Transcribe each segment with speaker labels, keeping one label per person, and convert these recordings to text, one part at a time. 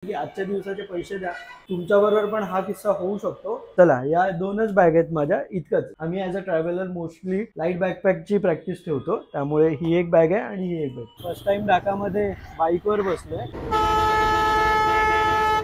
Speaker 1: की आजच्या दिवसाचे पैसे द्या, तुमच्याबरोबर पण हा किस्सा होऊ शकतो। चला, या दोनच बॅग आहेत माझ्या, इतकंच। आम्ही as a traveller mostly light बॅकपॅकची प्रॅक्टिस ठेवतो, त्यामुळे ही एक बॅग आहे आणि ही एक बॅग। फर्स्ट टाइम ढाकामध्ये बाईकवर बसलोय।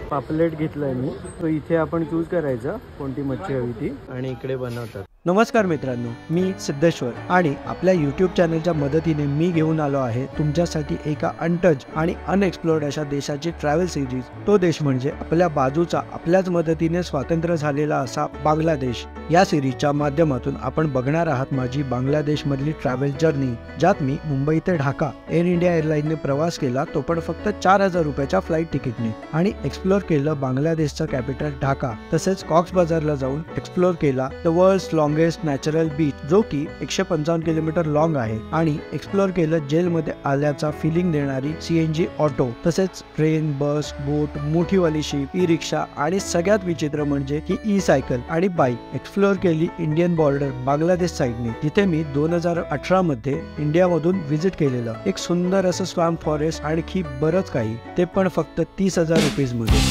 Speaker 1: पापलेट घेतलंय मी, तो इथे आपण चूज करायचं कोणती मच्छी हवी ती आणि इकडे बनवतात। नमस्कार मित्रांनो, मी सिद्धेश्वर आणि आपल्या यूट्यूब चॅनलच्या मदतीने मी घेऊन आलो आहे तुमच्यासाठी एका अनटच आणि अनएक्सप्लोर्ड अशा देशाची ट्रॅव्हल सिरीज। तो देश म्हणजे आपल्या बाजूचा, आपल्याच मदतीने स्वातंत्र्य झालेला असा बांगलादेश। या सिरीजच्या माध्यमातून आपण बघणार आहात माझी बांगलादेश मधली ट्रॅव्हल जर्नी, ज्यात मी मुंबई ते ढाका एअर इंडिया एअरलाईनने प्रवास केला, तो पण फक्त 4000 रुपयाच्या फ्लाईट तिकीटने, आणि एक्सप्लोर केलं बांगलादेशचं कॅपिटल ढाका। तसेच कॉक्स बाजारला जाऊन एक्सप्लोर केला the world's longest natural beach, जो की 155 किलोमीटर लॉंग आहे, आणि एक्सप्लोर केलं जेलमध्ये आल्याचा फिलिंग देणारी सीएनजी ऑटो, तसेच ट्रेन, बस, बोट, मोठीवाली शिप, ई रिक्षा, आणि सगळ्यात विचित्र म्हणजे की ई सायकल आणि बाईक। एक्सप्लोर केली इंडियन बॉर्डर बांगलादेश साईडने, जिथे मी 2018 मध्ये इंडियामधून व्हिजिट केलेलं एक सुंदर असं स्वॅम्प फॉरेस्ट, आणखी बरंच काही, ते पण फक्त 30,000 रुपीज मध्ये।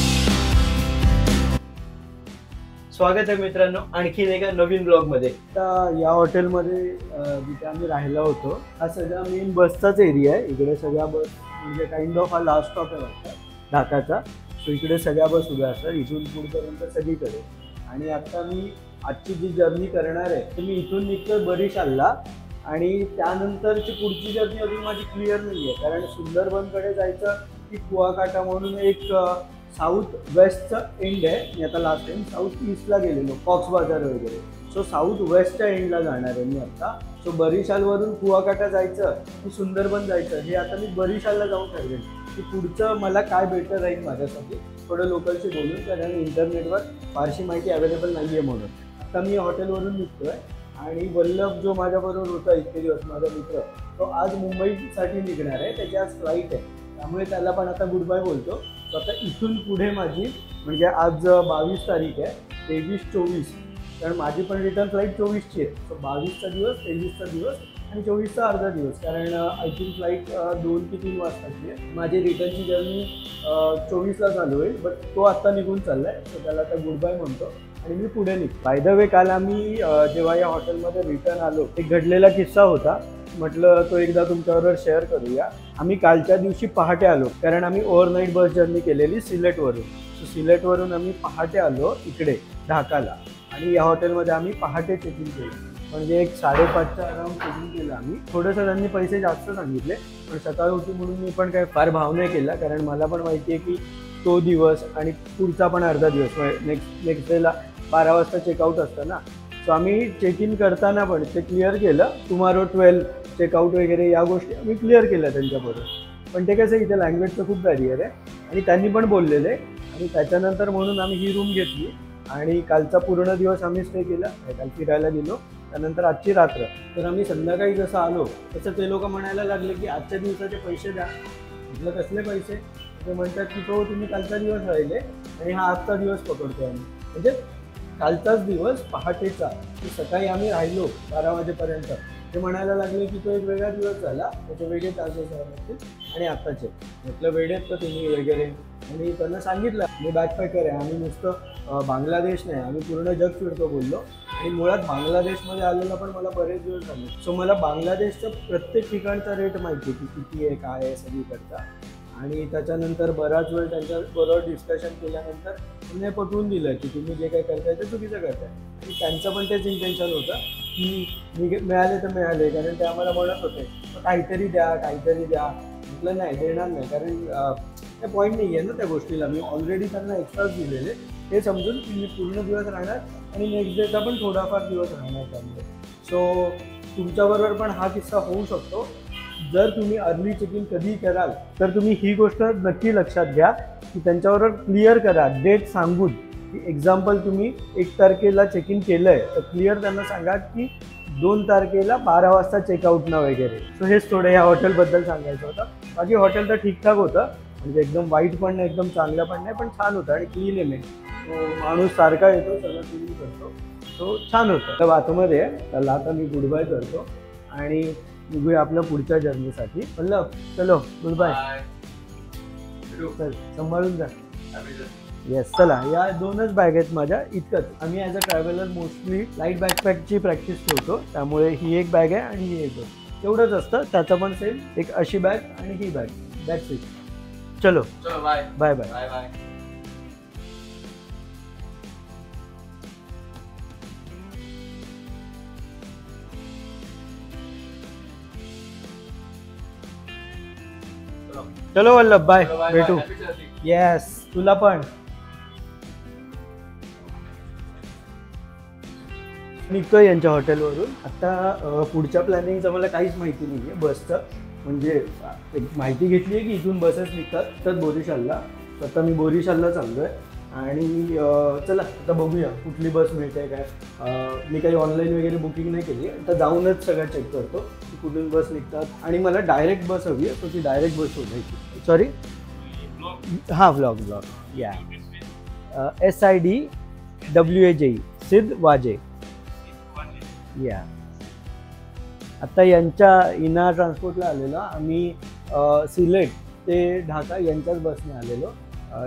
Speaker 1: स्वागत आहे मित्रांनो आणखीन एका नवीन ब्लॉग मध्ये। या हॉटेलमध्ये जिथे आम्ही राहिलो होतो, हा सगळा मेन बसचाच एरिया आहे। इकडे सगळ्या बस म्हणजे काइंड ऑफ हा लास्ट स्टॉप आहे वाटतं ढाकाचा। सो इकडे सगळ्या बस उभ्या असतात इथून पुढपर्यंत सगळीकडे। आणि आता मी आजची जी जर्नी करणार आहे ती मी इथून निघतोय बरिशालला, आणि त्यानंतरची पुढची जर्नी अजून माझी क्लिअर नाही आहे, कारण सुंदरबनकडे जायचं की कुआकाटा म्हणून एक साऊथ वेस्टचा एंड आहे। मी आता लास्ट टाइम साऊथ ईस्टला गेलेलो, कॉक्स बाजार वगैरे। सो साऊथ वेस्टच्या एंडला जाणार आहे मी आता। सो बरिशालवरून कुआकाटा जायचं की सुंदरबन जायचं, हे आता मी बरिशालला जाऊन ठरवेन की पुढचं मला काय बेटर राहील माझ्यासाठी, थोडं लोकलशी बोलून, कारण इंटरनेटवर फारशी माहिती अवेलेबल नाही आहे म्हणून। आता मी हॉटेलवरून निघतोय, आणि वल्लभ जो माझ्याबरोबर होता इतके दिवस, माझा मित्र, तो आज मुंबईसाठी निघणार आहे, त्याची आज फ्लाईट आहे, त्यामुळे त्याला पण आता गुड बाय बोलतो। सो आता इथून पुढे माझी म्हणजे आज 22 तारीख आहे, 23-24, कारण माझी पण रिटर्न फ्लाईट 24ची आहे। सो 22चा दिवस, 23चा दिवस आणि 24चा अर्धा दिवस, कारण आय थिंक फ्लाईट 2 की 3 वाजताची आहे। माझी रिटर्नची जर्नी 24ला चालू होईल, बट तो आत्ता निघून चाललाय, सो त्याला आता गुड बाय म्हणतो आणि मी पुढे निघतो। बाय द वे, काल आम्ही जेव्हा या हॉटेलमध्ये रिटर्न आलो, एक घडलेला किस्सा होता, म्हटलं तो एकदा तुमच्याबरोबर शेअर करूया। आम्ही कालच्या दिवशी पहाटे आलो, कारण आम्ही ओव्हरनाईट बस जर्नी केलेली सिलेटवरून। सो सिलेटवरून आम्ही पहाटे आलो इकडे ढाकाला, आणि या हॉटेलमध्ये आम्ही पहाटे चेक इन केलं, म्हणजे एक 5:30च्या अराउंड चेक इन केलं आम्ही। थोडंसं त्यांनी पैसे जास्त सांगितले, पण सकाळ होती म्हणून मी पण काय फार भाव नाही केला, कारण मला पण माहिती आहे की तो दिवस आणि पुढचा पण अर्धा दिवस, नेक्स्ट डेला 12 वाजता चेकआउट असतं ना। सो आम्ही चेक इन करताना पण ते क्लिअर केलं, टुमारो 12 चेकआउट वगैरे या गोष्टी आम्ही क्लिअर केल्या त्यांच्याबरोबर। पण ते कसं, इथे लँग्वेजचं खूप बॅरियर आहे, आणि त्यांनी पण बोललेले, आणि त्याच्यानंतर म्हणून आम्ही ही रूम घेतली, आणि कालचा पूर्ण दिवस आम्ही स्टे केला, काल फिरायला गेलो, त्यानंतर आजची रात्र। तर आम्ही संध्याकाळी जसं आलो तसं ते लोक म्हणायला लागले की आजच्या दिवसाचे पैसे द्या। म्हटलं कसले पैसे? ते म्हणतात की तो तुम्ही कालचा दिवस राहिले आणि हा आजचा दिवस पकडतो आम्ही, म्हणजे कालचाच दिवस पहाटेचा, की सकाळी आम्ही राहिलो 12 वाजेपर्यंत। ते म्हणायला लागले की तो एक वेगळा दिवस झाला, त्याचे वेगळे चार्जेस लागतील, आणि आत्ताचे। म्हटलं वेळेत तर तुम्ही वगैरे, आणि त्यांना सांगितलं मी बॅकपॅकर आहे, आम्ही नुसतं बांगलादेश नाही, आम्ही पूर्ण जग फिरतो बोललो। आणि मुळात बांगलादेशमध्ये आलेला पण मला बरेच दिवस झाले, सो मला बांगलादेशचं प्रत्येक ठिकाणचा रेट माहिती आहे की किती आहे, काय आहे सगळीकडचा। आणि त्याच्यानंतर बराच वेळ त्यांच्याबरोबर डिस्कशन केल्यानंतर त्यांनी पटवून दिलं की तुम्ही जे काही करताय ते चुकीचं करताय, आणि त्यांचं पण तेच इंटेन्शन होतं की मिळाले तर मिळाले, कारण ते आम्हाला म्हणत होते काहीतरी द्या, काहीतरी द्या। म्हटलं नाही, देणार नाही, कारण त्या पॉईंट नाही आहे ना त्या गोष्टीला। मी ऑलरेडी त्यांना एक्स्ट्राच दिलेले, हे समजून की मी पूर्ण दिवस राहणार आणि नेक्स्ट डेचा पण थोडाफार दिवस राहणार त्यामध्ये। सो तुमच्याबरोबर पण हा किस्सा होऊ शकतो। जर तुम्ही अर्ली चेक इन कधी कराल तर तुम्ही ही गोष्ट नक्की लक्षात घ्या की त्यांच्याबरोबर क्लिअर करा, डेट सांगून, की एक्झाम्पल तुम्ही 1 तारखेला चेक इन केलं आहे तर क्लिअर त्यांना सांगा की 2 तारखेला 12 वाजता चेकआउट ना वगैरे। सो हेच थोडं या हॉटेलबद्दल सांगायचं होतं। बाकी हॉटेल तर ठीकठाक होतं, म्हणजे एकदम वाईट पण नाही, एकदम चांगलं पण नाही, पण छान होतं, आणि क्लीन आहे। तो माणूस सारखा येतो, सगळं क्लीन करतो, तो छान होतं। तर आतमध्ये आहे, त्याला आता मी गुड बाय करतो आणि निघूया आपल्या पुढच्या जर्नीसाठी। म्हणलं चलो गुड बाय, चल सांभाळून जा। येस. चला, या 2च बॅग आहेत माझ्या. इतकंच. आम्ही as a traveller mostly light बॅकपॅकची प्रॅक्टिस ठेवतो, त्यामुळे ही एक बॅग आहे आणि ही एक बॅग, एवढंच असतं. त्याचं पण सेम, एक अशी बॅग आणि ही बॅग. That's it. चलो बाय बाय बाय बाय. चलो वल्लभ, बाय. भेटू. येस, तुला पण. निघतोय यांच्या हॉटेलवरून आता. पुढच्या प्लॅनिंगचं मला काहीच माहिती नाही आहे बसचं. म्हणजे एक माहिती घेतली आहे की इथून बसेस निघतात तर बोरीशालला. आता मी बोरीशालला चाललो आहे आणि चला आता बघूया कुठली बस मिळते काय. मी काही ऑनलाईन वगैरे बुकिंग नाही केली आहे. आता जाऊनच सगळं चेक करतो की कुठून बस निघतात आणि मला डायरेक्ट बस हवी आहे, तर ती डायरेक्ट बस शोधायची. सॉरी, हां, व्लॉग या. SIDWAJE, सिद्ध वाजे. या. आता यांच्या इना ट्रान्सपोर्टला आलेलो आम्ही. सिलेट ते ढाका यांच्याच बसने आलेलो,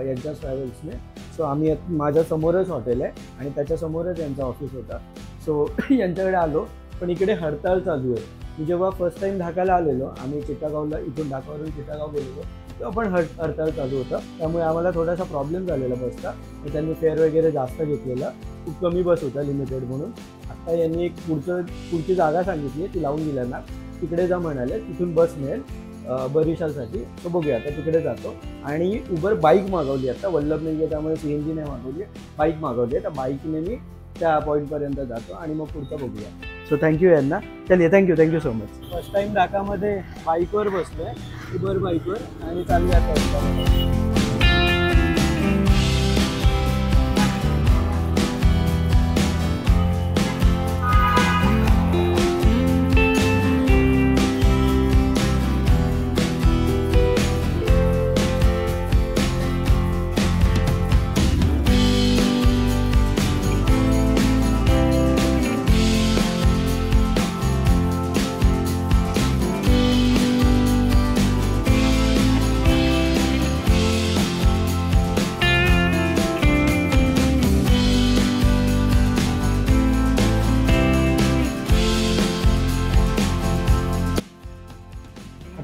Speaker 1: यांच्याच ट्रॅव्हल्सने. सो आम्ही माझ्या समोरच हॉटेल आहे आणि त्याच्यासमोरच यांचा ऑफिस होता. सो यांच्याकडे आलो, पण इकडे हडताळ चालू आहे. मी जेव्हा फर्स्ट टाईम ढाकाला आलेलो, आम्ही चिटागावला, इथून ढाकावरून चिटागाव गेलेलो, तेव्हा पण हडताळ चालू होतं. त्यामुळे आम्हाला थोडासा प्रॉब्लेम झालेला बसचा. त्यांनी फेअर वगैरे जास्त घेतलेला, खूप कमी बस होता लिमिटेड म्हणून. आता यांनी एक पुढची जागा सांगितली आहे, ती लावून दिल्या तिकडे जा म्हणाले, तिथून बस मिळेल बरिशालसाठी. तो बघूया, आता तिकडे जातो. आणि उबर बाईक मागवली. आता वल्लभ नाही आहे त्यामुळे CNG नाही मागवली, बाईक मागवली आहे. तर बाईकने मी त्या पॉईंटपर्यंत जातो आणि मग पुढचं बघूया. सो थँक्यू यांना. चलिए, thank you so much. First time ढाकामध्ये बाईकवर बसलो आहे, उबर बाईकवर, आणि चालू आता.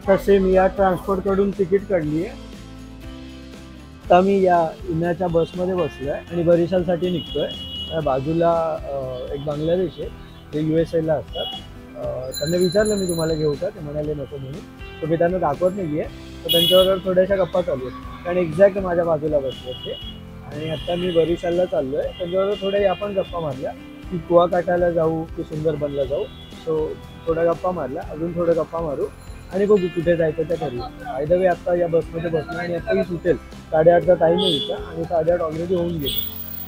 Speaker 1: तसे मी या ट्रान्सपोर्टकडून तिकीट काढली आहे. आता मी या इनाच्या बसमध्ये बसलो आहे आणि बरिशालसाठी निघतो आहे. बाजूला एक बांगलादेश आहे, जे USA ला असतात. त्यांना विचारलं मी तुम्हाला घेऊ का, ते म्हणाले नको म्हणून. तर मी त्यांना दाखवत नाही आहे. तर त्यांच्याबरोबर थोड्याशा गप्पा चालू आहेत, कारण एक्झॅक्ट माझ्या बाजूला बसले ते. आणि आता मी बरिशालला चाललो आहे. त्यांच्याबरोबर थोड्या आपण गप्पा मारल्या की कुआकाटाला जाऊ की सुंदरबनला जाऊ. सो थोड्या गप्पा मारल्या, अजून थोड्या गप्पा मारू आणि बघू कुठे जायचं त्या ठरवू. बाय द वे, आता या बसमध्ये बसलो आणि आत्ताही सुटेल. 8:30चा टाईम आहे इथं आणि 8:30 ऑलरेडी होऊन गेले.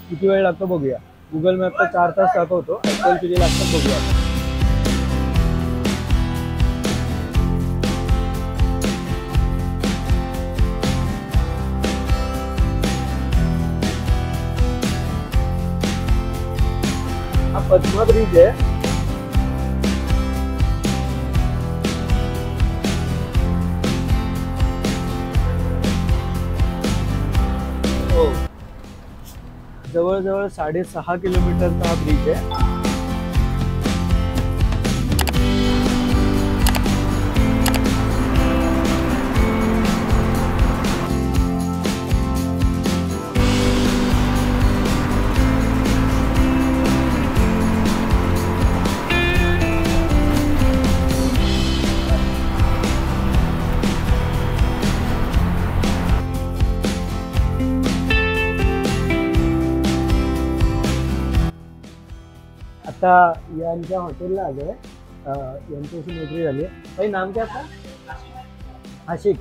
Speaker 1: किती वेळ लागतो बघूया. गुगल मॅपचा 4 तास दाखवतो, ॲक्च्युअल किती लागतात बघूया. हा पद्मा ब्रिज आहे. जवळजवळ 6.5 किलोमीटरचा हा ब्रिज आहे. आता यांच्या हॉटेलला आलो आहे. यांच्याशी मैत्री झाली आहे. काही नाम काय आता? आशिक.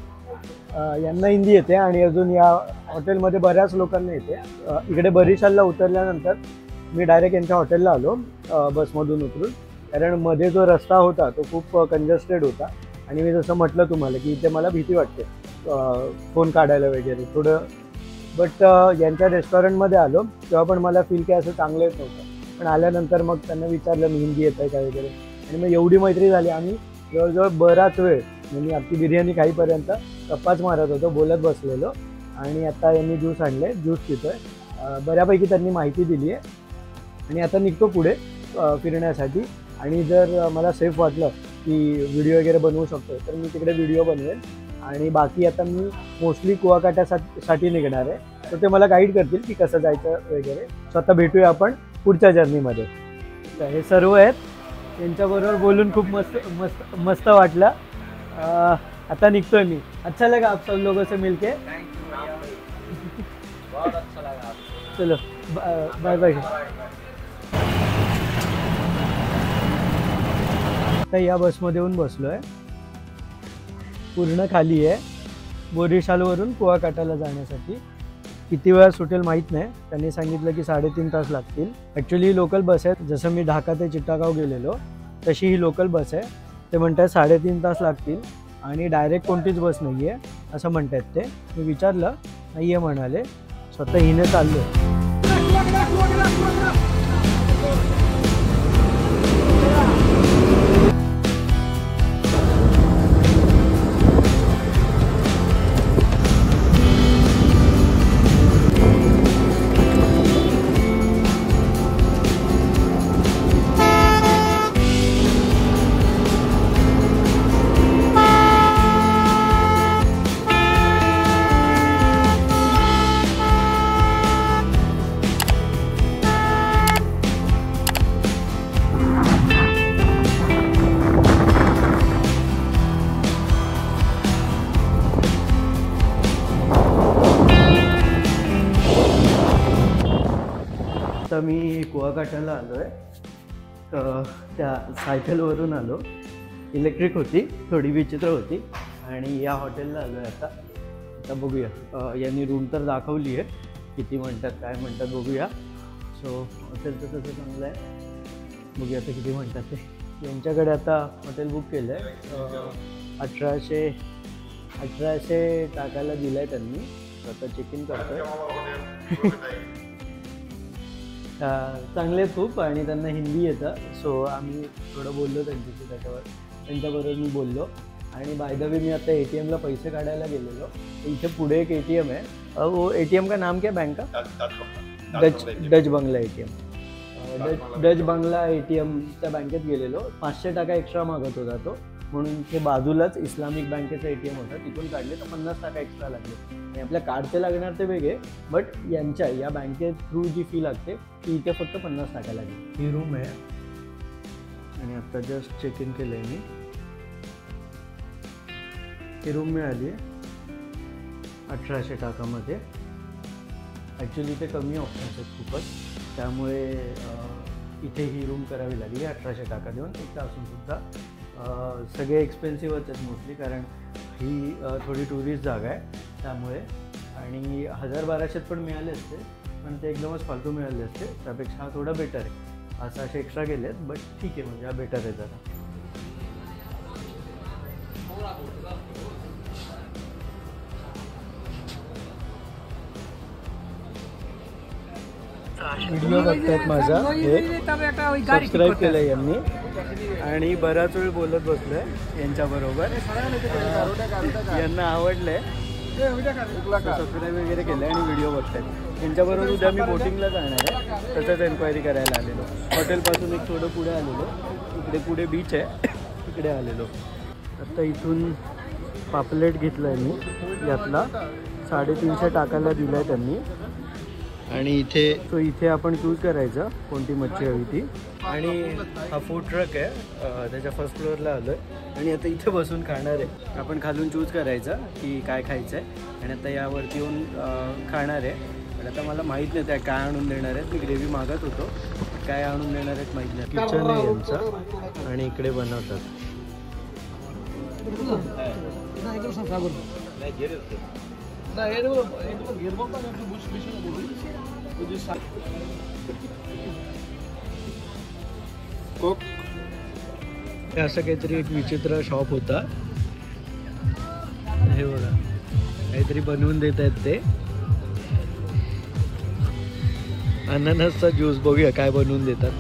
Speaker 1: यांना हिंदी येते आणि अजून या हॉटेलमध्ये बऱ्याच लोकांना येते. इकडे बरिशालला उतरल्यानंतर मी डायरेक्ट यांच्या हॉटेलला आलो बसमधून उतरून, कारण मध्ये जो रस्ता होता तो खूप कंजस्टेड होता. आणि मी जसं म्हटलं तुम्हाला की इथे मला भीती वाटते फोन काढायला वगैरे थोडं. बट यांच्या रेस्टॉरंटमध्ये आलो तेव्हा पण मला फील काय असं चांगलं येत नव्हतं. पण आल्यानंतर मग त्यांना विचारलं मी हिंदी येत आहे का वगैरे, आणि मग एवढी मैत्री झाली. आम्ही जवळजवळ बराच वेळ, म्हणजे अख्खी बिर्याणी खाईपर्यंत गप्पाच मारत होतो, बोलत बसलेलो. आणि आता यांनी ज्यूस आणले, ज्यूस पितोय। बऱ्यापैकी त्यांनी माहिती दिली आहे आणि आता निघतो पुढे फिरण्यासाठी। आणि जर मला सेफ वाटलं की व्हिडिओ वगैरे बनवू शकतो तर मी तिकडे व्हिडिओ बनवेन। आणि बाकी आता मी मोस्टली कुआकाट्यासाठी निघणार आहे, तर ते मला गाईड करतील की कसं जायचं वगैरे। सो आता भेटूया आपण पुढच्या जर्नीमध्ये। हे सर्व आहेत, त्यांच्याबरोबर बोलून खूप मस्त वाटलं। आता निघतोय मी। अच्छा लगा आप सब लोगों से मिलके? बहुत अच्छा लगा। चलो बाय बाय। आता या बसमध्ये येऊन बसलोय, पूर्ण खाली आहे, बोरीशालवरून कुआकाटाला जाण्यासाठी। किती वेळा सुटेल माहीत नाही, त्यांनी सांगितलं की 3.5 तास लागतील। ॲक्च्युली लोकल बस आहे, जसं मी ढाका ते चिट्टागाव गेलेलो तशी ही लोकल बस आहे। ते म्हणतात 3.5 तास लागतील आणि डायरेक्ट कोणतीच बस नाही आहे असं म्हणतात ते। मी विचारलं, नाही आहे म्हणाले। स्वतः हिने चाललो। आता मी कुआकाटाला आलो आहे, तर त्या सायकलवरून आलो। इलेक्ट्रिक होती, थोडी विचित्र होती आणि या हॉटेलला आलो आहे आता बघूया। यांनी रूम तर दाखवली आहे, किती म्हणतात काय म्हणतात बघूया। सो हॉटेलचं तसं चांगलं आहे, बघूया आता किती म्हणतात ते। यांच्याकडे आता हॉटेल बुक केलं आहे, 1800 टाकायला दिलं आहे त्यांनी। आता चेक इन करतो आहे। चांगले खूप आणि त्यांना हिंदी येतं, सो आम्ही थोडं बोललो त्यांच्याशी, त्यांच्याबरोबर मी बोललो। आणि बाय द वे मी आता ATMला पैसे काढायला गेलेलो, इथे पुढे एक ATM आहे। वो ATM का नाम क्या बैंक का? डच बंगला ATM। डच बंगला ATMच्या बँकेत गेलेलो, 500 टाका एक्स्ट्रा मागत होता तो, म्हणून ते बाजूलाच इस्लामिक बँकेचा ATM होता, तिथून काढले तर 50 टाका एक्स्ट्रा लागले। आणि आपल्या कार्डचे लागणार ते वेगळे, बट या बँकेत थ्रू जी फी लागते ती इथे फक्त 50 टाका लागेल। ही रूम आहे आणि आता जस्ट चेक इन केलं आहे मी। ही रूम मिळाली आहे 1800 टाकामध्ये। ॲक्च्युली इथे कमी ऑप्शन्स आहेत खूपच, त्यामुळे इथे ही रूम करावी लागली 1800 टाका देऊन। इथं असून सुद्धा सगळे एक्सपेन्सिव्हच आहेत मोस्टली, कारण ही थोडी टुरिस्ट जागा आहे त्यामुळे। आणि 1000-1200 पण मिळाले असते, पण ते एकदमच फालतू मिळाले असते, त्यापेक्षा हा थोडा बेटर आहे। 600 एक्स्ट्रा गेले आहेत, बट ठीक आहे, म्हणजे हा बेटर आहे जरा। व्हिडिओ बघतायत माझा, हे सबस्क्राईब केलं यांनी आणि बराच वेळ बोलत बसलोय यांच्याबरोबर। यांना आवडलंय, सबस्क्राईब वगैरे केलं आणि व्हिडिओ बघतायत। यांच्याबरोबर उद्या मी बोटिंगला जाणार आहे, तसंच एन्क्वायरी करायला आलेलो। हॉटेलपासून एक थोडं पुढे आलेलो, इकडे पुढे बीच आहे, तिकडे आलेलो। आता इथून पापलेट घेतलं आहे मी, यातला 350 टाकायला दिला आहे त्यांनी। आणि इथे आपण चूज करायचं कोणती मच्छी हवी ती। आणि हा फूड ट्रक आहे, त्याच्या फर्स्ट फ्लोअरला आलो आहे आणि आता इथे बसून खाणार आहे। आपण खालून चूज करायचं की काय खायचं आहे आणि आता यावरती येऊन खाणार आहे। पण आता मला माहीत नाही त्या काय आणून देणार आहेत, मी ग्रेव्ही मागत होतो, काय आणून देणार आहेत माहीत नाही। किचन आहे यांचं आणि इकडे बनवतात। असं काहीतरी एक विचित्र शॉप होता, हे बघा काहीतरी बनवून देत आहेत ते। अननसचा ज्यूस, बघूया काय बनवून देतात।